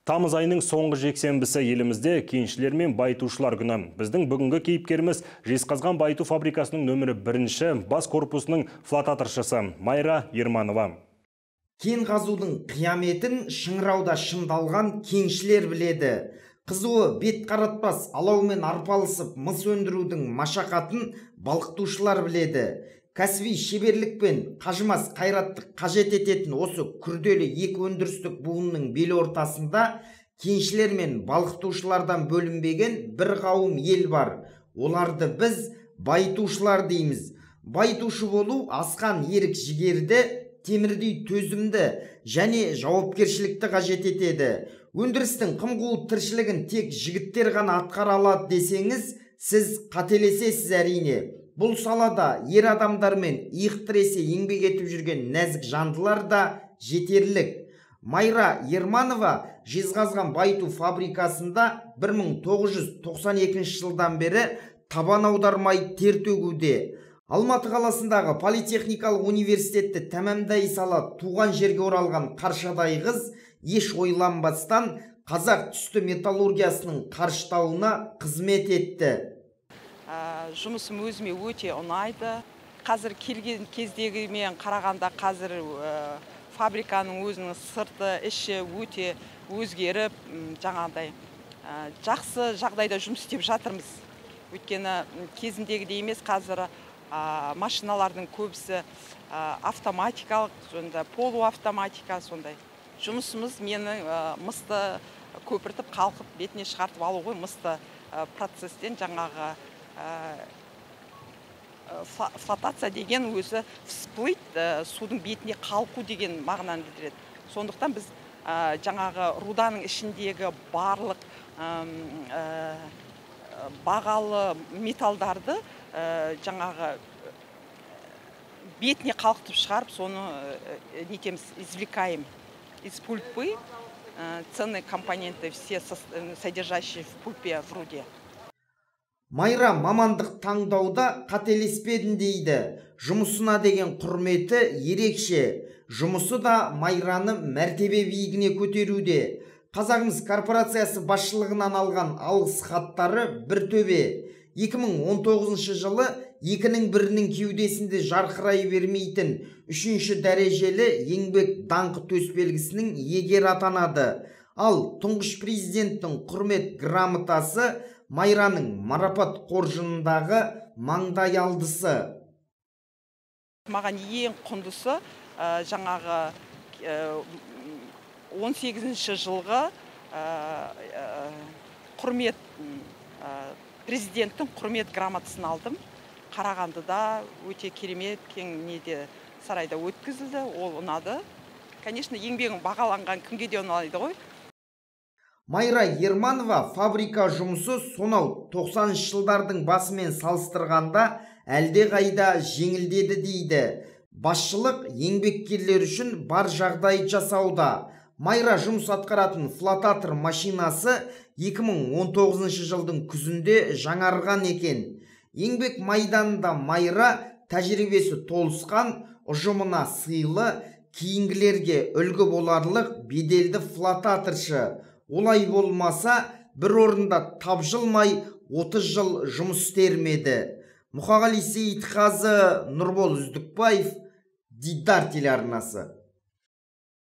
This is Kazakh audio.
Тамыз айының соңғы жексенбісі елімізде кеншілер мен байытушылар күні. Біздің бүгінгі кейіпкеріміз Жезқазған байыту фабрикасының нөмірі 1 бас корпусының флотаторшысы Майра Ерманова. Кен қазудың қияметін Шыңырауда шыңдалған кеншілер біледі. Қызуы бет қаратпас алаумен арпалысып мыс өндірудің машақатын балқытушылар біледі. Кәсіби шеберлікпен қажымас қайраттық қажет ететін осы күрделі екі өндірістік буынның бел ортасында кеншілер мен балқытушылардан бөлінбеген бір қауым ел бар. Оларды біз байытушылар дейміз. Байытушы болу асқан ерік жігерді, темірдей төзімді және жауапкершілікті қажет етеді. Өндірістің қым-қуыт тіршілігін тек жігіттер ғана атқара алады десеңіз, сіз қателесесіз әрине. Бұл салада ер адамдар мен иық тіресе еңбек етіп жүрген нәзік жандылар да жетерлік. Майра Ерманова Жезқазған байыту фабрикасында 1992 жылдан бері табан аудармай тер төгуде. Алматы қаласындағы политехникалық университетті тәмамдай сала туған жерге оралған қаршадай қыз еш ойланбастан қазақ түсті металлургиясының қарыштауына қызмет етті. Жұмысым өзіме өте ұнайды. Қазір келген кездегі мен қарағанда қазір фабриканың өзінің сырты, іші өте өзгеріп, жаңағыдай жақсы жағдайда жұмыс істеп жатырмыз. Өйткені кезіндегідей емес, қазір машиналардың көбісі автоматикалық, сонда полуавтоматика сондай. Жұмысымыз мені мысты көпіртіп, қалқып, бетіне шығартып алу ғой, мысты процестен жаңағы флотация деген өзі всплыть, судың бетіне қалқу деген мағынаны білдіреді. Сондықтан біз жаңағы руданың ішіндегі барлық бағалы металдарды жаңағы бетіне қалқытып шығарып, соны нетеміз, извлекаем из пульпы ценные компоненты, все содержащие в пульпе в руде. Майра мамандық таңдауда қателеспедім дейді. Жұмысына деген құрметі ерекше. Жұмысы да Майраны мәртебе биігіне көтеруде. Қазағымыз корпорациясы басшылығынан алған алғыс хаттары бір төбе. 2019 жылы 2-1 кеудесінде жарқырай бермейтін 3-ші дәрежелі еңбек даңқы төсбелгісінің иегері атанады. Ал тұңғыш президенттің құрмет грамотасы Майраның марапат қоржынындағы маңдай алдысы. Маған ең құндысы жаңағы 18-ші жылғы құрмет, президенттің құрмет грамотасын алдым. Қарағандыда өте керемет кең неде сарайда өткізілді, ол ұнады. Конечно, еңбегің бағаланған кімге де ұнайды ғой. Майра Ерманова фабрика жұмысы сонау 90 жылдардың басымен салыстырғанда әлде қайда жеңілдеді дейді. Басшылық еңбеккерлер үшін бар жағдай жасауда. Майра жұмыс атқаратын флотатор машинасы 2019 жылдың күзінде жаңарған екен. Еңбек майданында Майра тәжірибесі толысқан, ұжымына сыйлы, кейінгілерге үлгі боларлық беделді флотаторшы. Олай болмаса, бір орында тапжылмай 30 жыл жұмыс істермеді. Мұқағали Сейітқазы, Нұрбол Үздікбаев, Дидар телеарнасы.